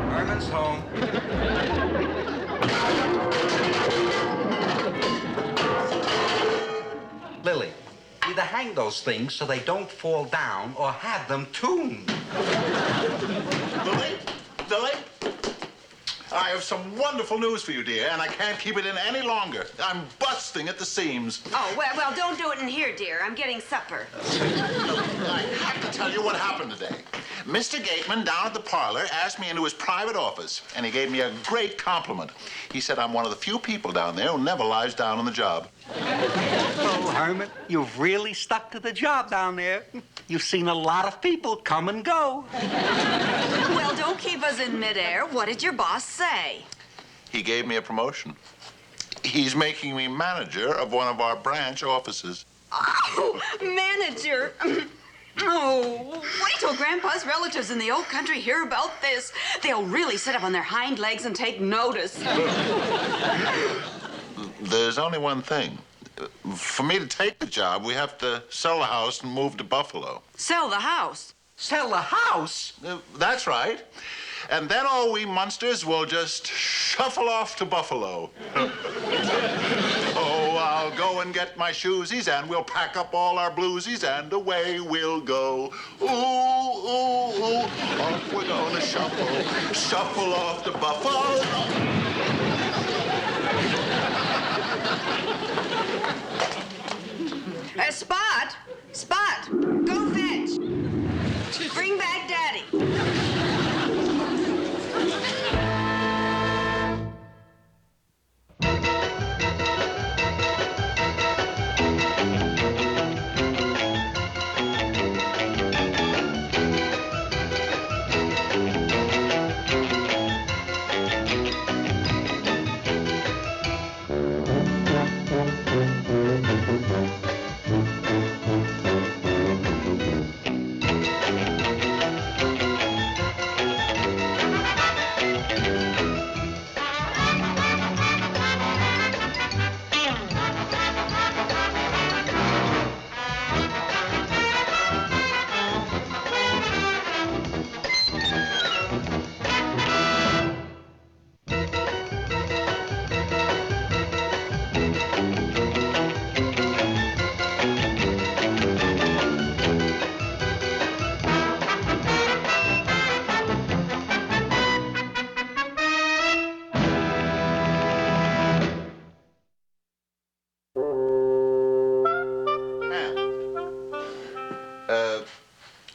Herman's home. Lily, either hang those things so they don't fall down or have them tuned. Lily? Lily? I have some wonderful news for you, dear, and I can't keep it in any longer. I'm busting at the seams. Oh, well, don't do it in here, dear. I'm getting supper. I have to tell you what happened today. Mr. Gateman down at the parlor asked me into his private office, and he gave me a great compliment. He said I'm one of the few people down there who never lies down on the job. Oh, Herman, you've really stuck to the job down there. You've seen a lot of people come and go. Well, don't keep us in midair. What did your boss say? He gave me a promotion. He's making me manager of one of our branch offices. Oh, manager. Oh, wait till Grandpa's relatives in the old country hear about this. They'll really sit up on their hind legs and take notice. There's only one thing. For me to take the job, we have to sell the house and move to Buffalo. Sell the house? Sell the house? That's right. And then all we Munsters will just shuffle off to Buffalo. Oh, I'll go and get my shoesies, and we'll pack up all our bluesies, and away we'll go. Ooh, ooh, ooh, off we're gonna shuffle off to Buffalo. Spot, go fetch. Bring back Daddy.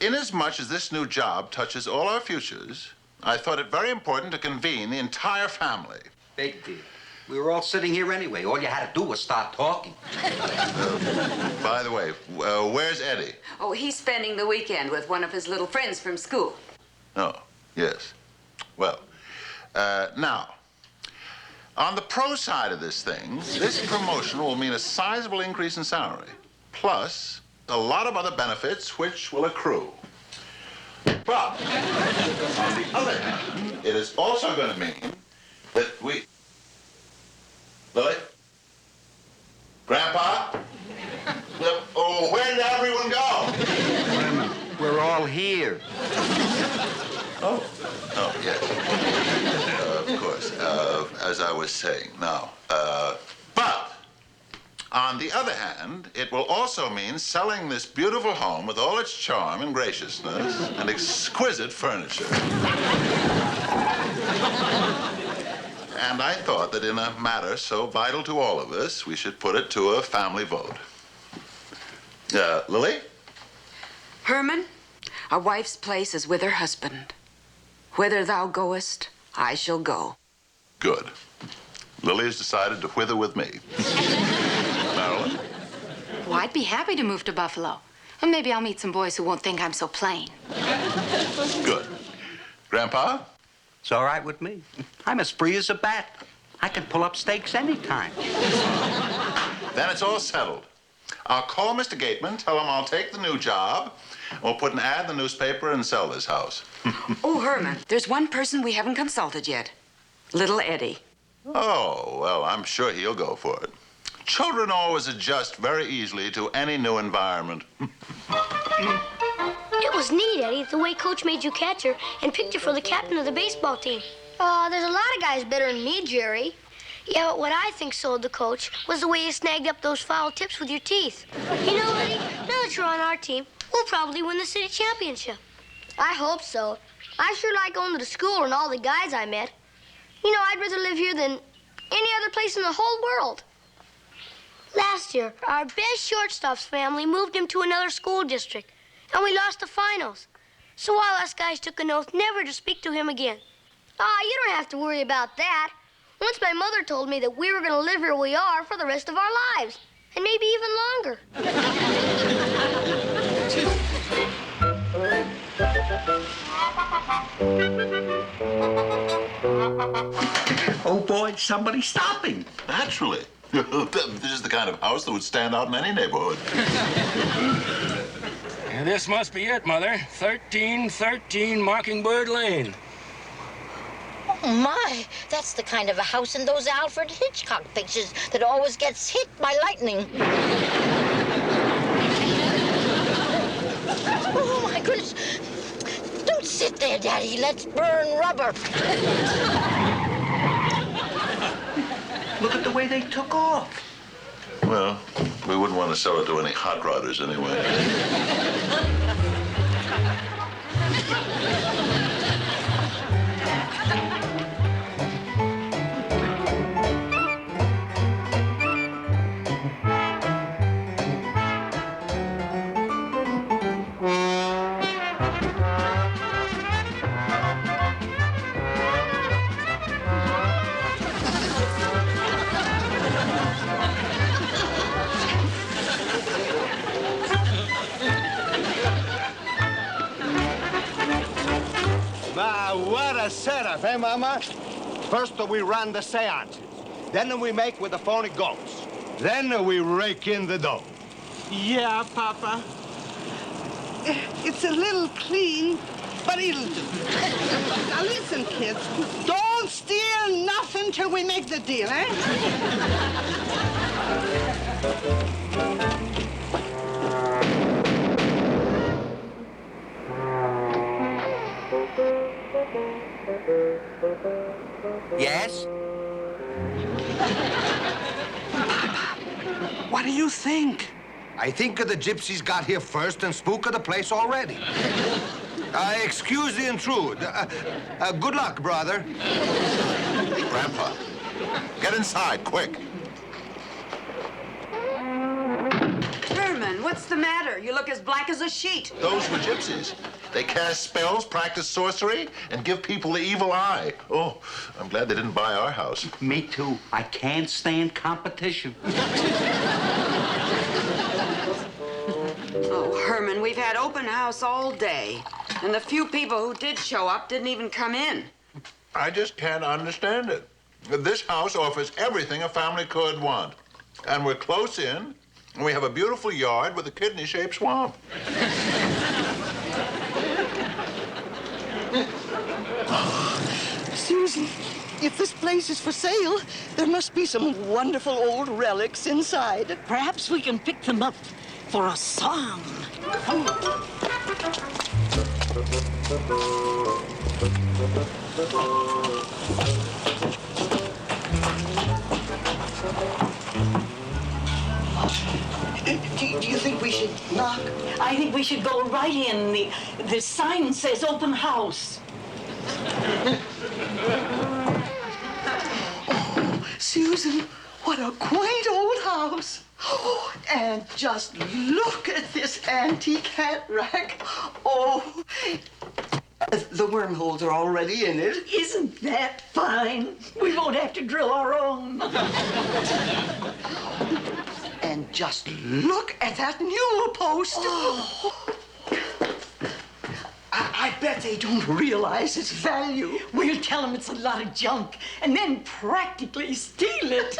Inasmuch as this new job touches all our futures, I thought it very important to convene the entire family. Big deal. We were all sitting here anyway. All you had to do was start talking. By the way, where's Eddie? Oh, he's spending the weekend with one of his little friends from school. Oh, yes. Well, now, on the pro side of this thing, this promotion will mean a sizable increase in salary, plus a lot of other benefits which will accrue. But, on the other hand, it is also going to mean that we... Lily? Grandpa? Oh, where did everyone go? We're all here. Oh, yes. Of course. As I was saying, now. But, on the other hand, it will also mean selling this beautiful home with all its charm and graciousness and exquisite furniture. And I thought that in a matter so vital to all of us, we should put it to a family vote. Lily? Herman, a wife's place is with her husband. Whither thou goest, I shall go. Good. Lily has decided to whither with me. Marilyn? Well, I'd be happy to move to Buffalo. And maybe I'll meet some boys who won't think I'm so plain. Good. Grandpa? It's all right with me. I'm as free as a bat. I can pull up stakes anytime. Then it's all settled. I'll call Mr. Gateman, tell him I'll take the new job. We'll put an ad in the newspaper and sell this house. Oh, Herman, there's one person we haven't consulted yet. Little Eddie. Oh, well, I'm sure he'll go for it. Children always adjust very easily to any new environment. It was was neat, Eddie, the way Coach made you catcher and picked you for the captain of the baseball team. There's a lot of guys better than me, Jerry. Yeah, but what I think sold the coach was the way you snagged up those foul tips with your teeth. You know, Eddie, now that you're on our team, we'll probably win the city championship. I hope so. I sure like going to the school and all the guys I met. You know, I'd rather live here than any other place in the whole world. Last year, our best shortstop's family moved him to another school district, and we lost the finals. So all us guys took an oath never to speak to him again. You don't have to worry about that. Once my mother told me that we were going to live where we are for the rest of our lives, and maybe even longer. Oh, boy, somebody's stopping. Naturally. This is the kind of house that would stand out in any neighborhood. This must be it, Mother. 1313 Mockingbird Lane. Oh, my. That's the kind of a house in those Alfred Hitchcock pictures that always gets hit by lightning. Oh, my goodness. Don't sit there, Daddy. Let's burn rubber. Look at the way they took off. Well, we wouldn't want to sell it to any hot rodders anyway. What a setup, eh, Mama? First we run the seances. Then we make with the phony ghosts. Then we rake in the dough. Yeah, Papa. It's a little clean, but it'll do. Now listen, kids. Don't steal nothing till we make the deal, eh? Yes? What do you think? I think the gypsies got here first and spooked the place already. Excuse the intrude. Good luck, brother. Grandpa, get inside, quick. Herman, what's the matter? You look as black as a sheet. Those were gypsies. They cast spells, practice sorcery, and give people the evil eye. Oh, I'm glad they didn't buy our house. Me too. I can't stand competition. Oh, Herman, we've had open house all day. And the few people who did show up didn't even come in. I just can't understand it. This house offers everything a family could want. And we're close in, and we have a beautiful yard with a kidney-shaped swamp. Susan, if this place is for sale, there must be some wonderful old relics inside. Perhaps we can pick them up for a song. Do you think we should knock? I think we should go right in. The sign says open house. Oh, Susan, what a quaint old house. Oh, and just look at this antique hat rack. Oh, the wormholes are already in it. Isn't that fine? We won't have to drill our own. And just look at that newel post. Oh. I bet they don't realize its value. We'll tell them it's a lot of junk and then practically steal it.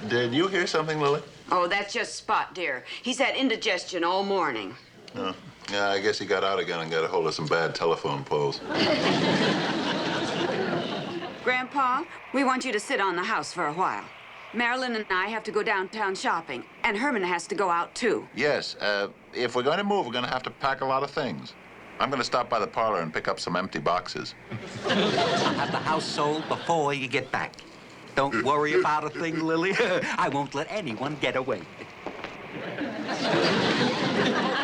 Did you hear something, Lily? Oh, that's just Spot, dear. He's had indigestion all morning. Oh. Yeah, I guess he got out again and got a hold of some bad telephone poles. Grandpa, we want you to sit on the house for a while. Marilyn and I have to go downtown shopping, and Herman has to go out, too. Yes, if we're going to move, we're going to have to pack a lot of things. I'm going to stop by the parlor and pick up some empty boxes. I'll have the house sold before you get back. Don't worry about a thing, Lily. I won't let anyone get away.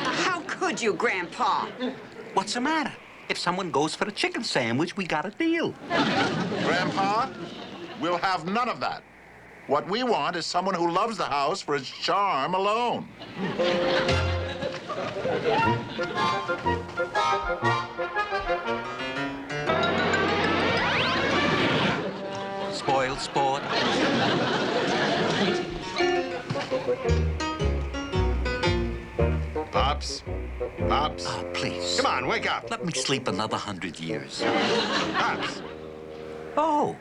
How could you, Grandpa? What's the matter? If someone goes for the chicken sandwich, we got a deal. Grandpa, we'll have none of that. What we want is someone who loves the house for its charm alone. Spoiled sport. Pops? Pops? Oh, please. Come on, wake up. Let me sleep another 100 years. Pops. Oh.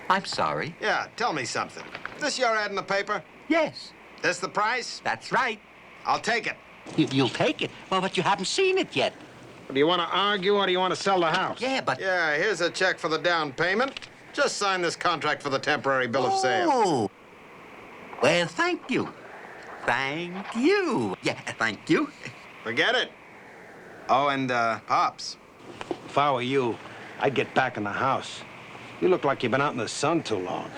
I'm sorry. Yeah, tell me something. This your ad in the paper? Yes. This the price? That's right. I'll take it. You'll take it? Well, but you haven't seen it yet. Do you want to argue or do you want to sell the house? Yeah, but... Yeah, here's a check for the down payment. Just sign this contract for the temporary bill of sale. Oh. Well, thank you. Thank you. Yeah, thank you. Forget it. Oh, and, Pops, if I were you, I'd get back in the house. You look like you've been out in the sun too long.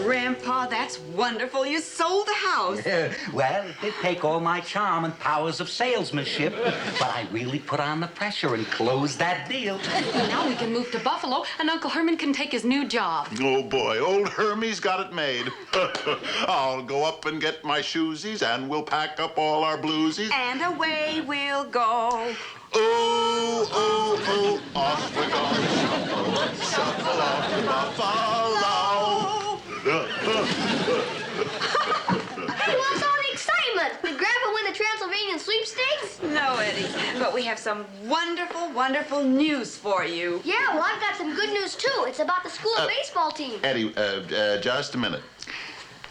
Grandpa, that's wonderful. You sold the house. Well, it did take all my charm and powers of salesmanship, but I really put on the pressure and closed that deal. Now we can move to Buffalo, and Uncle Herman can take his new job. Oh, boy, old Hermie's got it made. I'll go up and get my shoesies, and we'll pack up all our bluesies. And away we'll go. Ooh, ooh, ooh, off we go. Shuffle off to Buffalo. What's all the excitement? Did Grandpa win the Transylvanian sweepstakes? No, Eddie, but we have some wonderful, wonderful news for you. Yeah, well, I've got some good news, too. It's about the school baseball team. Eddie, just a minute.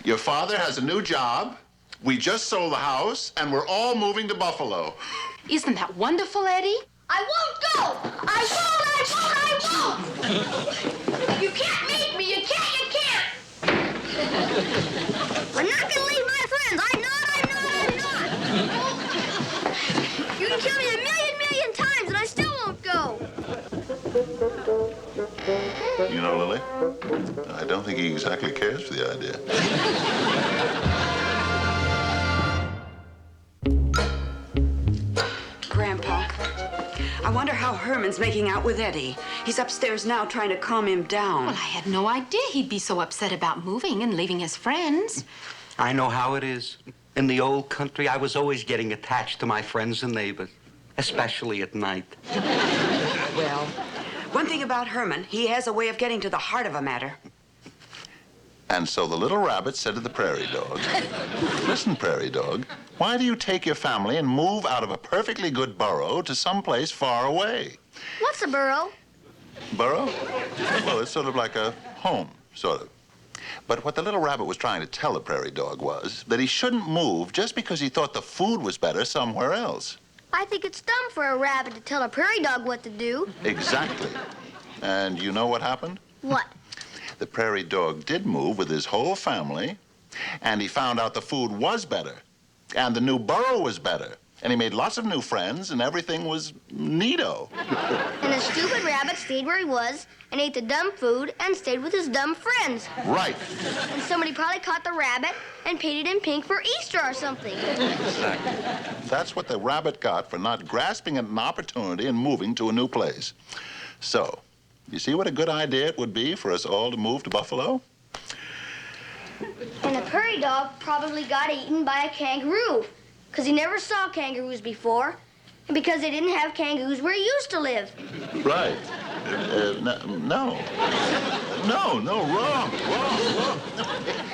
Your father has a new job. We just sold the house, and we're all moving to Buffalo. Isn't that wonderful, Eddie? I won't go! I won't! You can't make me! You can't! I'm not gonna leave my friends! I'm not! You can kill me a million times and I still won't go! You know, Lily, I don't think he exactly cares for the idea. Grandpa, I wonder how Herman's making out with Eddie. He's upstairs now trying to calm him down. Well, I had no idea he'd be so upset about moving and leaving his friends. I know how it is. In the old country, I was always getting attached to my friends and neighbors, especially at night. Well, one thing about Herman, he has a way of getting to the heart of a matter. And so the little rabbit said to the prairie dog, "Listen, prairie dog, why do you take your family and move out of a perfectly good burrow to someplace far away?" What's a burrow? Burrow? Well, it's sort of like a home, sort of. But what the little rabbit was trying to tell the prairie dog was that he shouldn't move just because he thought the food was better somewhere else. I think it's dumb for a rabbit to tell a prairie dog what to do. Exactly. And you know what happened? What? The prairie dog did move with his whole family, and he found out the food was better, and the new burrow was better, and he made lots of new friends, and everything was neato. And the stupid rabbit stayed where he was and ate the dumb food and stayed with his dumb friends. Right. And somebody probably caught the rabbit and painted him pink for Easter or something. Exactly. That's what the rabbit got for not grasping at an opportunity and moving to a new place. So, you see what a good idea it would be for us all to move to Buffalo? And the prairie dog probably got eaten by a kangaroo, because he never saw kangaroos before. Because they didn't have kangaroos where he used to live. Right. No, wrong.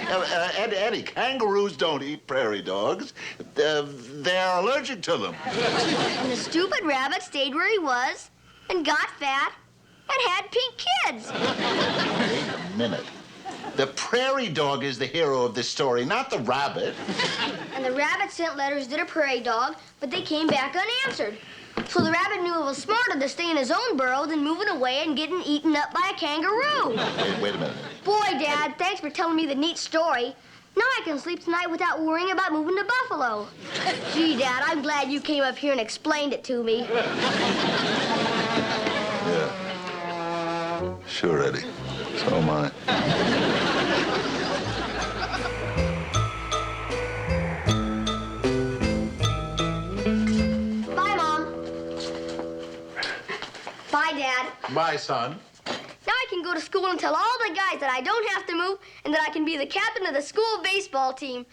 Eddie, kangaroos don't eat prairie dogs. They're allergic to them. And the stupid rabbit stayed where he was and got fat and had pink kids. Wait a minute. The prairie dog is the hero of this story, not the rabbit. And the rabbit sent letters to the prairie dog, but they came back unanswered. So the rabbit knew it was smarter to stay in his own burrow than moving away and getting eaten up by a kangaroo. Wait a minute. Boy, Dad, thanks for telling me the neat story. Now I can sleep tonight without worrying about moving to Buffalo. Gee, Dad, I'm glad you came up here and explained it to me. Yeah. Sure, Eddie. So am I. Bye, Mom. Bye, Dad. Bye, son. Now I can go to school and tell all the guys that I don't have to move and that I can be the captain of the school baseball team.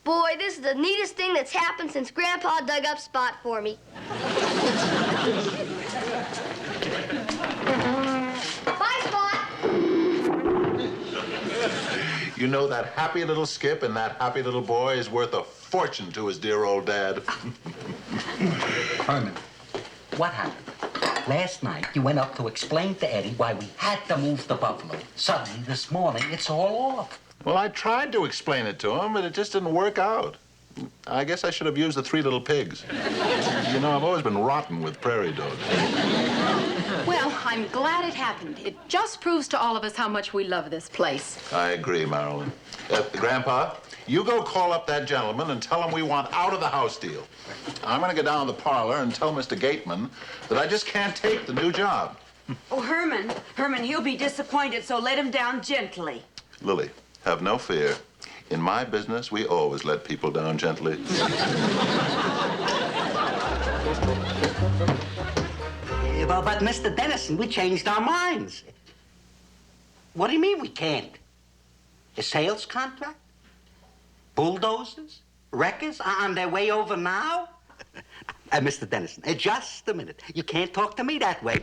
Boy, this is the neatest thing that's happened since Grandpa dug up Spot for me. Bye, Spot. You know that happy little Skip and that happy little boy is worth a fortune to his dear old dad. Herman, what happened? Last night, you went up to explain to Eddie why we had to move to Buffalo. Suddenly, this morning, it's all off. Well, I tried to explain it to him, but it just didn't work out. I guess I should have used the 3 little pigs. You know, I've always been rotten with prairie dogs. Well, I'm glad it happened. It just proves to all of us how much we love this place. I agree, Marilyn. Grandpa, you go call up that gentleman and tell him we want out of the house deal. I'm going to go down to the parlor and tell Mr. Gateman that I just can't take the new job. Oh, Herman, he'll be disappointed, so let him down gently. Lily, have no fear. In my business, we always let people down gently. But Mr. Dennison, we changed our minds. What do you mean we can't? A sales contract? Bulldozers? Wreckers on their way over now? Mr. Dennison, just a minute. You can't talk to me that way.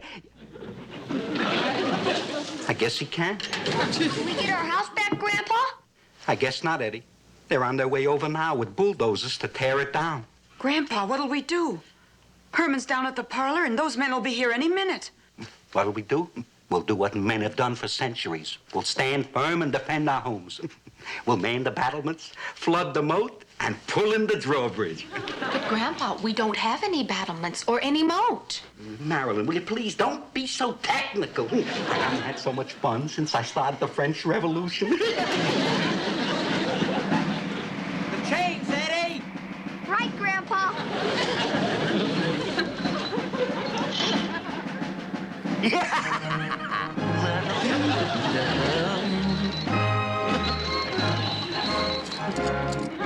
I guess you can. Can we get our house back, Grandpa? I guess not, Eddie. They're on their way over now with bulldozers to tear it down. Grandpa, what'll we do? Herman's down at the parlor, and those men will be here any minute. What'll we do? We'll do what men have done for centuries. We'll stand firm and defend our homes. We'll man the battlements, flood the moat, and pull in the drawbridge. But, Grandpa, we don't have any battlements or any moat. Marilyn, will you please don't be so technical? I haven't had so much fun since I started the French Revolution. The chains, Eddie! Right, Grandpa.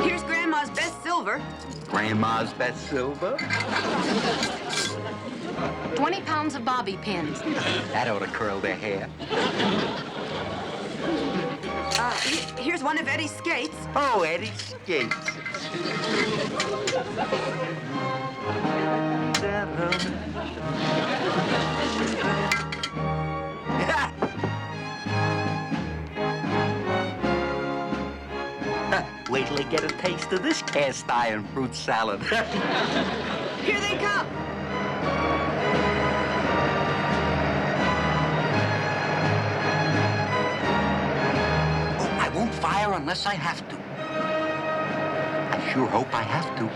Here's Grandma's best silver. Grandma's best silver? 20 pounds of bobby pins. That ought to curl their hair. Here's one of Eddie's skates. Oh, Eddie's skates. Wait till they get a taste of this cast iron fruit salad. Here they come. Oh, I won't fire unless I have to. I sure hope I have to.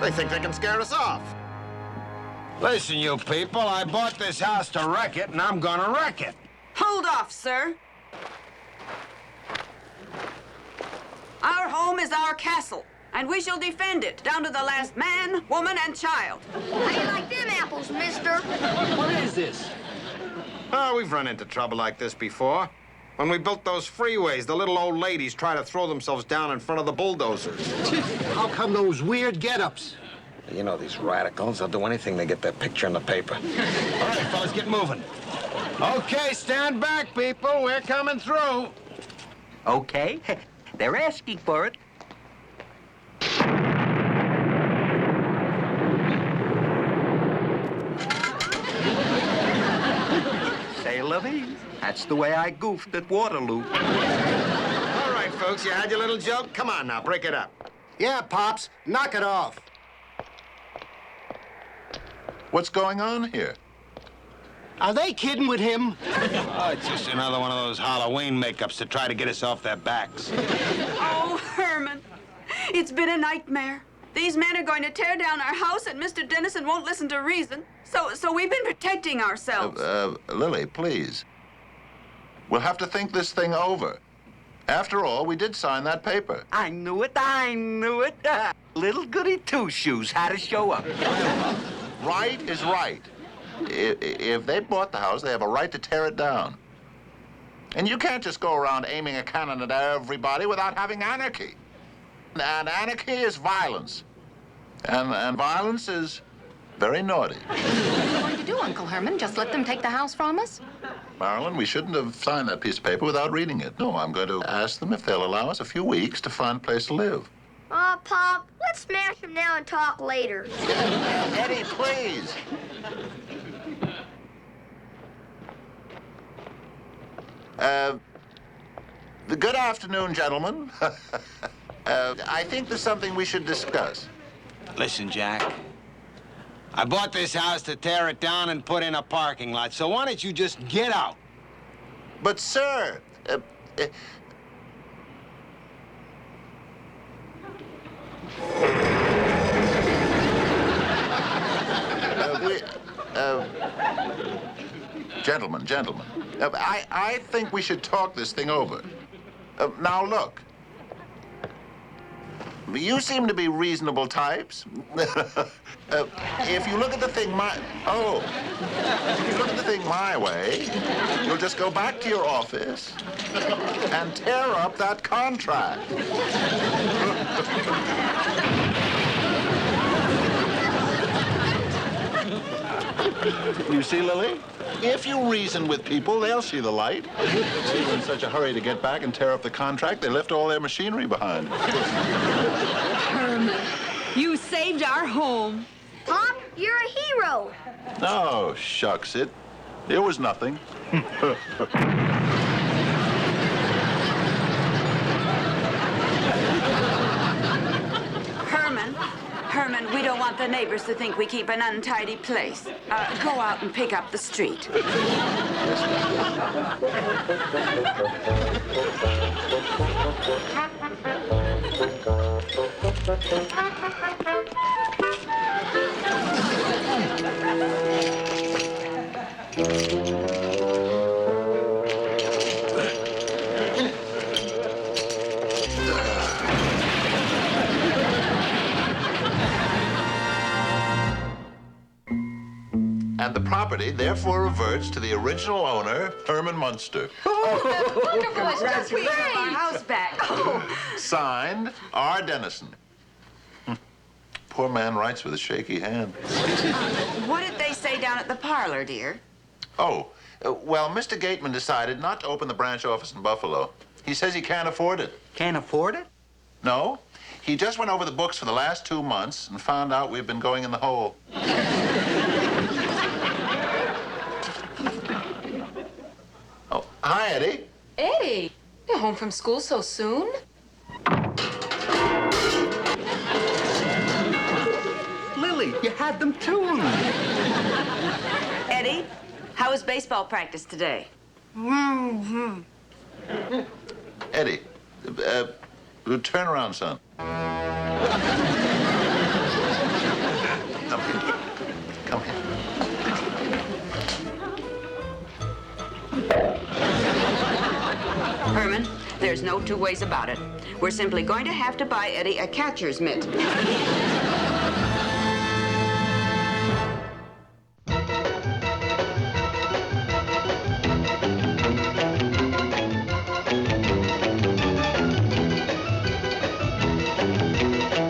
They think they can scare us off. Listen, you people, I bought this house to wreck it, and I'm gonna wreck it. Hold off, sir. Our home is our castle, and we shall defend it down to the last man, woman, and child. How do you like them apples, mister? What is this? Oh, we've run into trouble like this before. When we built those freeways, the little old ladies try to throw themselves down in front of the bulldozers. How come those weird get-ups? You know these radicals. They'll do anything to get their picture in the paper. All right, fellas, get moving. Okay, stand back, people. We're coming through. Okay, they're asking for it. Say, Levine, that's the way I goofed at Waterloo. All right, folks, you had your little joke. Come on now, break it up. Yeah, Pops, knock it off. What's going on here? Are they kidding with him? Oh, it's just another one of those Halloween makeups to try to get us off their backs. Oh, Herman, it's been a nightmare. These men are going to tear down our house, and Mr. Dennison won't listen to reason. So we've been protecting ourselves. Lily, please. We'll have to think this thing over. After all, we did sign that paper. I knew it. Little goody two-shoes had to show up. Right is right. If they bought the house, they have a right to tear it down. And you can't just go around aiming a cannon at everybody without having anarchy. And anarchy is violence. And violence is very naughty. What are you going to do, Uncle Herman? Just let them take the house from us? Marilyn, we shouldn't have signed that piece of paper without reading it. No, I'm going to ask them if they'll allow us a few weeks to find a place to live. Aw, Pop, let's smash them now and talk later. Eddie, please. Good afternoon, gentlemen. I think there's something we should discuss. Listen, Jack. I bought this house to tear it down and put in a parking lot, so why don't you just get out? But, sir, Gentlemen, I think we should talk this thing over. Now, look. You seem to be reasonable types. If you look at the thing if you look at the thing my way, you'll just go back to your office and tear up that contract. You see, Lily? If you reason with people, they'll see the light. They were in such a hurry to get back and tear up the contract, they left all their machinery behind. Herman, you saved our home. Pop, you're a hero. Oh, shucks, it was nothing. Herman, we don't want the neighbors to think we keep an untidy place. Go out and pick up the street. And the property therefore reverts to the original owner, Herman Munster. Congratulations. We have our house back. Signed, R. Dennison. Poor man writes with a shaky hand. What did they say down at the parlor, dear? Oh, well, Mr. Gateman decided not to open the branch office in Buffalo. He says he can't afford it. Can't afford it? No. He just went over the books for the last 2 months and found out we've been going in the hole. Oh, hi, Eddie. Eddie, you're home from school so soon? Lily, you had them tuned. Eddie, how was baseball practice today? Eddie, turn around, son. Come here. Come here. Herman, there's no two ways about it. We're simply going to have to buy Eddie a catcher's mitt. Thank you.